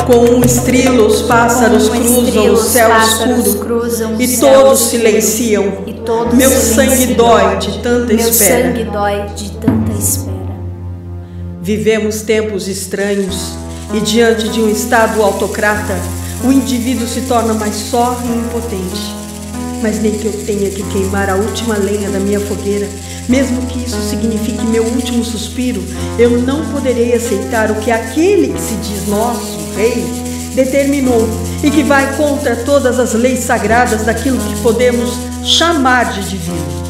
Com um estrilo os pássaros cruzam o céu escuro e todos silenciam. Meu sangue dói de tanta espera. Vivemos tempos estranhos e diante de um Estado autocrata, o indivíduo se torna mais só e impotente. Mas nem que eu tenha que queimar a última lenha da minha fogueira, mesmo que isso signifique meu último suspiro, eu não poderei aceitar o que aquele que se diz nosso Rei determinou e que vai contra todas as leis sagradas daquilo que podemos chamar de divino.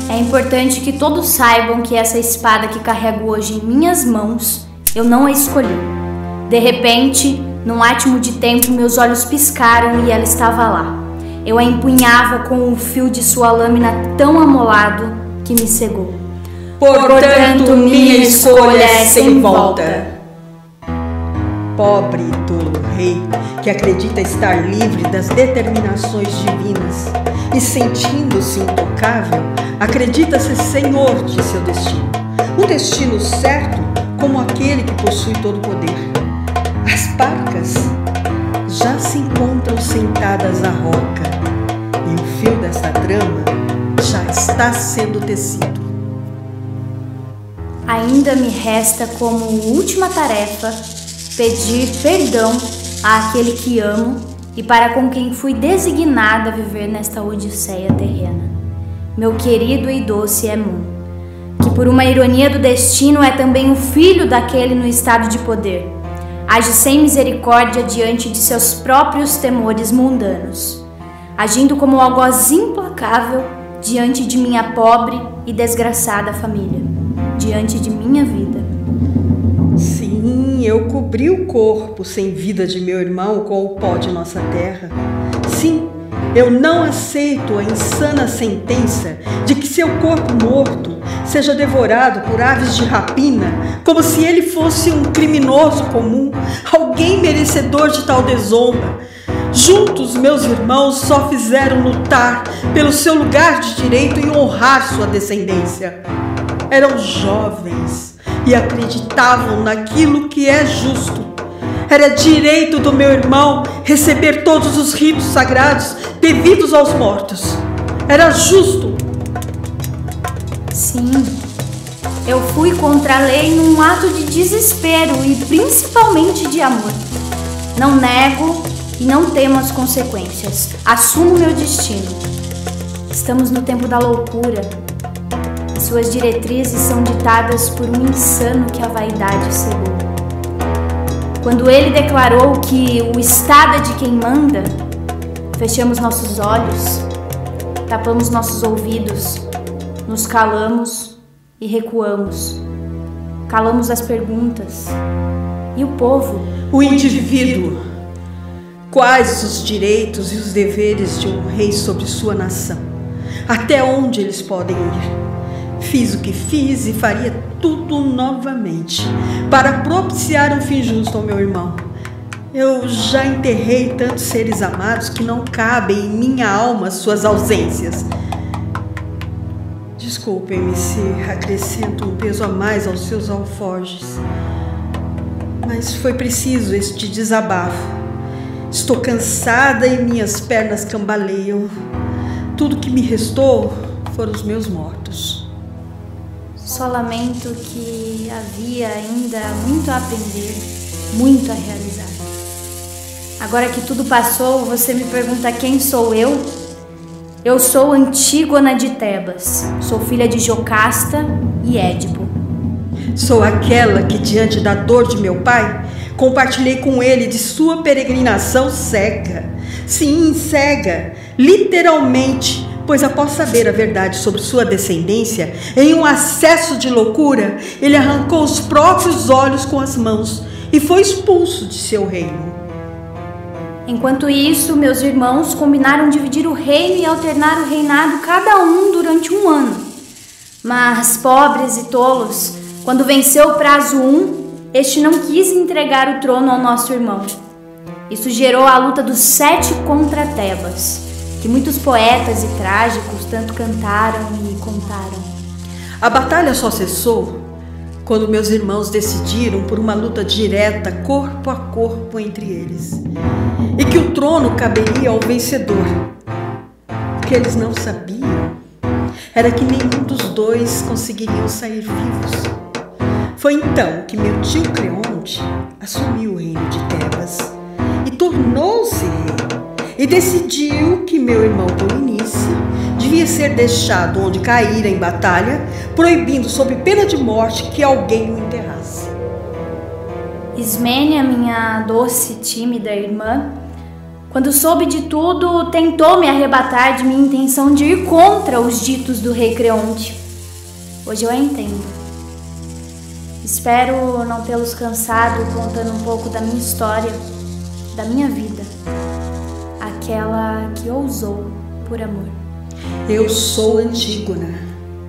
É importante que todos saibam que essa espada que carrego hoje em minhas mãos, eu não a escolhi. De repente, num átimo de tempo, meus olhos piscaram e ela estava lá. Eu a empunhava com o fio de sua lâmina tão amolado que me cegou. Portanto, minha escolha é sem volta. Pobre e tolo rei, que acredita estar livre das determinações divinas e, sentindo-se intocável, acredita ser senhor de seu destino. Um destino certo como aquele que possui todo o poder. As parcas já se encontram sentadas à roca e o fio desta trama já está sendo tecido. Ainda me resta como última tarefa pedir perdão àquele que amo e para com quem fui designada a viver nesta odisseia terrena. Meu querido e doce Emun, que por uma ironia do destino é também o filho daquele no estado de poder. Age sem misericórdia diante de seus próprios temores mundanos, agindo como algoz implacável diante de minha pobre e desgraçada família, diante de minha vida. Sim, eu cobri o corpo sem vida de meu irmão com o pó de nossa terra. Sim, eu não aceito a insana sentença de que seu corpo morto seja devorado por aves de rapina, como se ele fosse um criminoso comum, alguém merecedor de tal desonra. Juntos, meus irmãos só fizeram lutar pelo seu lugar de direito e honrar sua descendência. Eram jovens e acreditavam naquilo que é justo. Era direito do meu irmão receber todos os ritos sagrados devidos aos mortos. Era justo. Sim, eu fui contra a lei num ato de desespero e principalmente de amor. Não nego e não temo as consequências. Assumo meu destino. Estamos no tempo da loucura. Suas diretrizes são ditadas por um insano que a vaidade cegou. Quando ele declarou que o Estado é de quem manda, fechamos nossos olhos, tapamos nossos ouvidos, nos calamos e recuamos. Calamos as perguntas. E o povo? O indivíduo. Quais os direitos e os deveres de um rei sobre sua nação? Até onde eles podem ir? Fiz o que fiz e faria tudo novamente para propiciar um fim justo ao meu irmão. Eu já enterrei tantos seres amados que não cabem em minha alma suas ausências. Desculpem-me se acrescento um peso a mais aos seus alforjes, mas foi preciso este desabafo. Estou cansada e minhas pernas cambaleiam. Tudo que me restou foram os meus mortos. Só lamento que havia ainda muito a aprender, muito a realizar. Agora que tudo passou, você me pergunta quem sou eu? Eu sou Antígona de Tebas, sou filha de Jocasta e Édipo. Sou aquela que, diante da dor de meu pai, compartilhei com ele de sua peregrinação cega. Sim, cega, literalmente, pois após saber a verdade sobre sua descendência, em um acesso de loucura, ele arrancou os próprios olhos com as mãos e foi expulso de seu reino. Enquanto isso, meus irmãos combinaram dividir o reino e alternar o reinado cada um durante 1 ano. Mas, pobres e tolos, quando venceu o prazo 1, este não quis entregar o trono ao nosso irmão. Isso gerou a luta dos 7 contra Tebas, que muitos poetas e trágicos tanto cantaram e contaram. A batalha só cessou quando meus irmãos decidiram por uma luta direta, corpo a corpo entre eles, e que o trono caberia ao vencedor. O que eles não sabiam era que nenhum dos dois conseguiriam sair vivos. Foi então que meu tio Creonte assumiu o reino de Tebas e tornou-se rei, e decidiu que meu irmão Polinice devia ser deixado onde caíra em batalha, proibindo sob pena de morte que alguém o enterrasse. Ismênia, minha doce e tímida irmã, quando soube de tudo, tentou me arrebatar de minha intenção de ir contra os ditos do rei Creonte. Hoje eu a entendo. Espero não tê-los cansado contando um pouco da minha história, da minha vida, aquela que ousou por amor. Eu sou Antígona.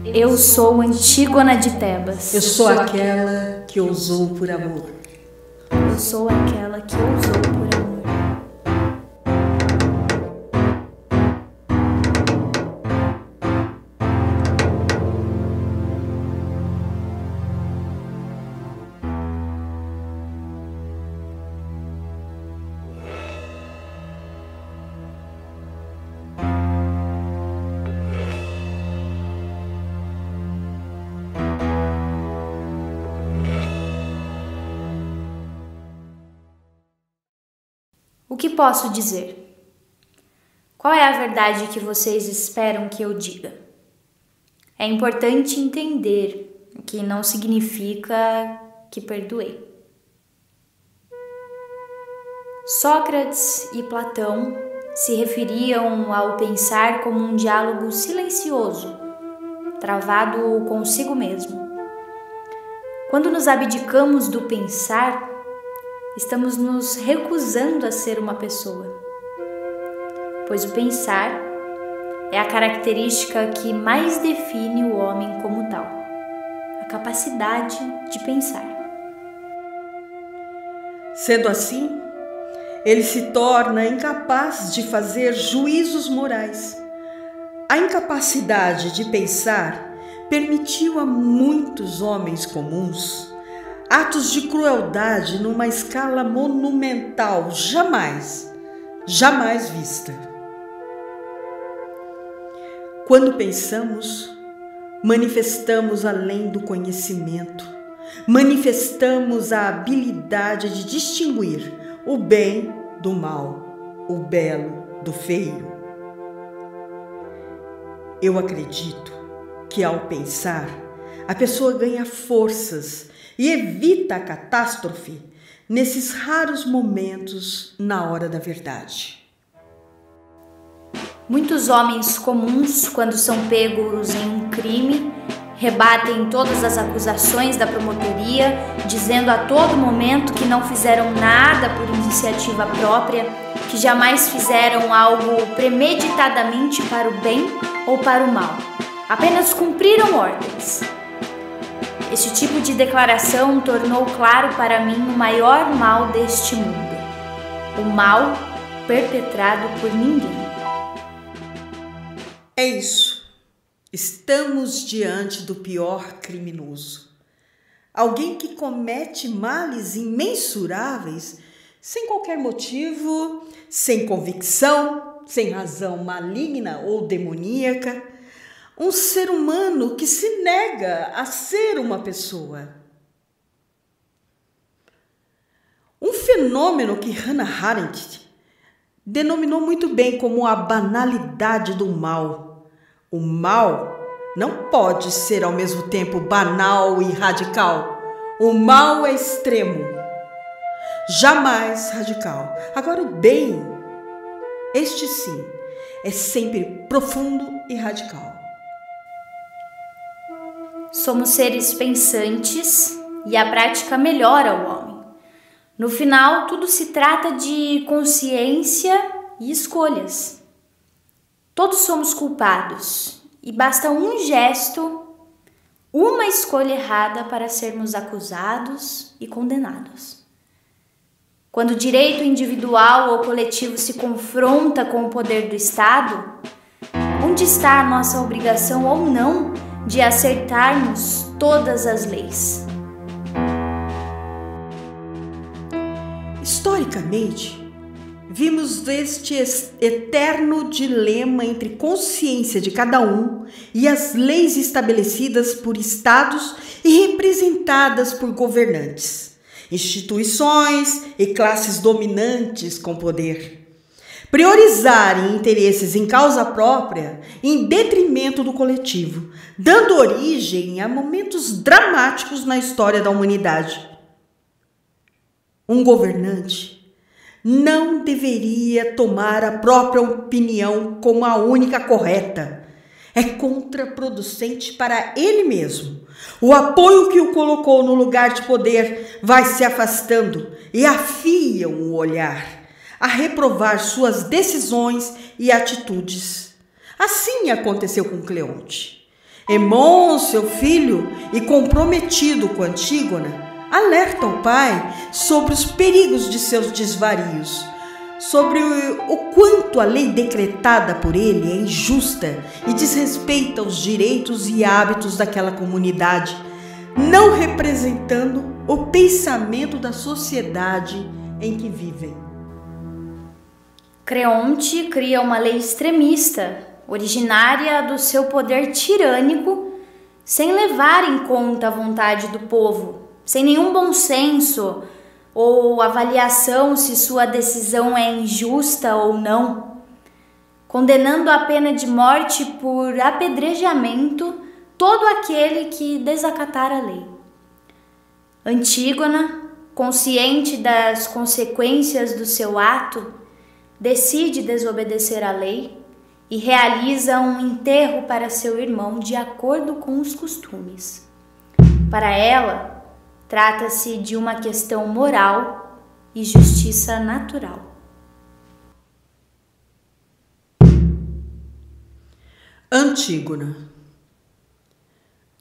Eu sou Antígona de Tebas. Eu sou aquela que ousou por amor. Eu sou aquela que ousou por amor. O que posso dizer? Qual é a verdade que vocês esperam que eu diga? É importante entender que não significa que perdoei. Sócrates e Platão se referiam ao pensar como um diálogo silencioso, travado consigo mesmo. Quando nos abdicamos do pensar, estamos nos recusando a ser uma pessoa, pois o pensar é a característica que mais define o homem como tal, a capacidade de pensar. Sendo assim, ele se torna incapaz de fazer juízos morais. A incapacidade de pensar permitiu a muitos homens comuns atos de crueldade numa escala monumental, jamais vista. Quando pensamos, manifestamos além do conhecimento, manifestamos a habilidade de distinguir o bem do mal, o belo do feio. Eu acredito que ao pensar, a pessoa ganha forças e evita a catástrofe nesses raros momentos na hora da verdade. Muitos homens comuns, quando são pegos em um crime, rebatem todas as acusações da promotoria, dizendo a todo momento que não fizeram nada por iniciativa própria, que jamais fizeram algo premeditadamente para o bem ou para o mal, apenas cumpriram ordens. Este tipo de declaração tornou claro para mim o maior mal deste mundo, o mal perpetrado por ninguém. É isso. Estamos diante do pior criminoso. Alguém que comete males imensuráveis sem qualquer motivo, sem convicção, sem razão maligna ou demoníaca, um ser humano que se nega a ser uma pessoa. Um fenômeno que Hannah Arendt denominou muito bem como a banalidade do mal. O mal não pode ser ao mesmo tempo banal e radical. O mal é extremo, jamais radical. Agora, o bem, este sim, é sempre profundo e radical. Somos seres pensantes e a prática melhora o homem. No final, tudo se trata de consciência e escolhas. Todos somos culpados e basta um gesto, uma escolha errada para sermos acusados e condenados. Quando o direito individual ou coletivo se confronta com o poder do Estado, onde está a nossa obrigação ou não de acertarmos todas as leis? Historicamente, vimos este eterno dilema entre consciência de cada um e as leis estabelecidas por estados e representadas por governantes, instituições e classes dominantes com poder. Priorizarem interesses em causa própria em detrimento do coletivo, dando origem a momentos dramáticos na história da humanidade. Um governante não deveria tomar a própria opinião como a única correta. É contraproducente para ele mesmo. O apoio que o colocou no lugar de poder vai se afastando e afiam o olhar a reprovar suas decisões e atitudes. Assim aconteceu com Cleonte. Hemon, seu filho, e comprometido com Antígona, alerta o pai sobre os perigos de seus desvarios, sobre o quanto a lei decretada por ele é injusta e desrespeita os direitos e hábitos daquela comunidade, não representando o pensamento da sociedade em que vivem. Creonte cria uma lei extremista, originária do seu poder tirânico, sem levar em conta a vontade do povo, sem nenhum bom senso ou avaliação se sua decisão é injusta ou não, condenando a pena de morte por apedrejamento todo aquele que desacatar a lei. Antígona, consciente das consequências do seu ato, decide desobedecer à lei e realiza um enterro para seu irmão de acordo com os costumes. Para ela, trata-se de uma questão moral e justiça natural. Antígona.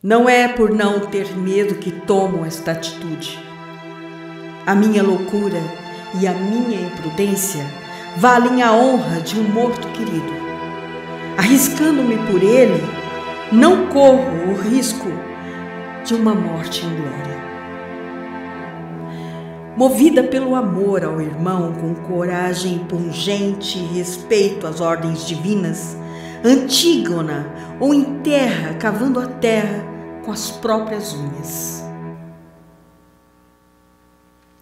Não é por não ter medo que tomo esta atitude. A minha loucura e a minha imprudência valem a honra de um morto querido. Arriscando-me por ele, não corro o risco de uma morte inglória. Movida pelo amor ao irmão, com coragem pungente e respeito às ordens divinas, Antígona o enterra cavando a terra com as próprias unhas.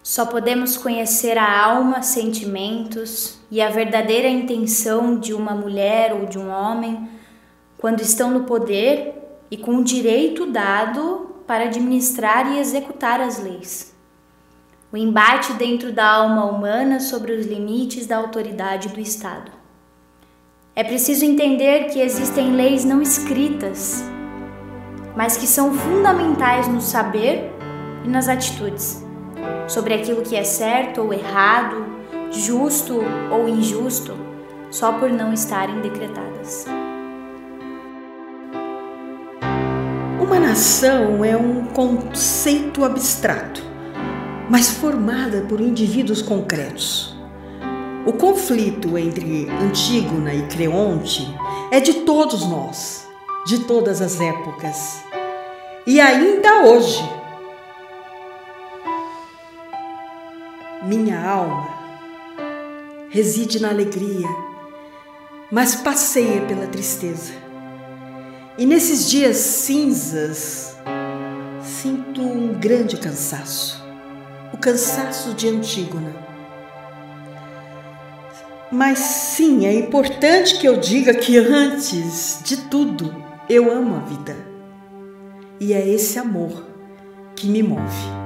Só podemos conhecer a alma, sentimentos e a verdadeira intenção de uma mulher ou de um homem quando estão no poder e com o direito dado para administrar e executar as leis. O embate dentro da alma humana sobre os limites da autoridade do Estado. É preciso entender que existem leis não escritas, mas que são fundamentais no saber e nas atitudes, sobre aquilo que é certo ou errado, justo ou injusto, só por não estarem decretadas. Uma nação é um conceito abstrato, mas formada por indivíduos concretos. O conflito entre Antígona e Creonte é de todos nós, de todas as épocas, e ainda hoje. Minha alma reside na alegria, mas passeia pela tristeza. E nesses dias cinzas, sinto um grande cansaço, o cansaço de Antígona. Mas sim, é importante que eu diga que antes de tudo, eu amo a vida. E é esse amor que me move.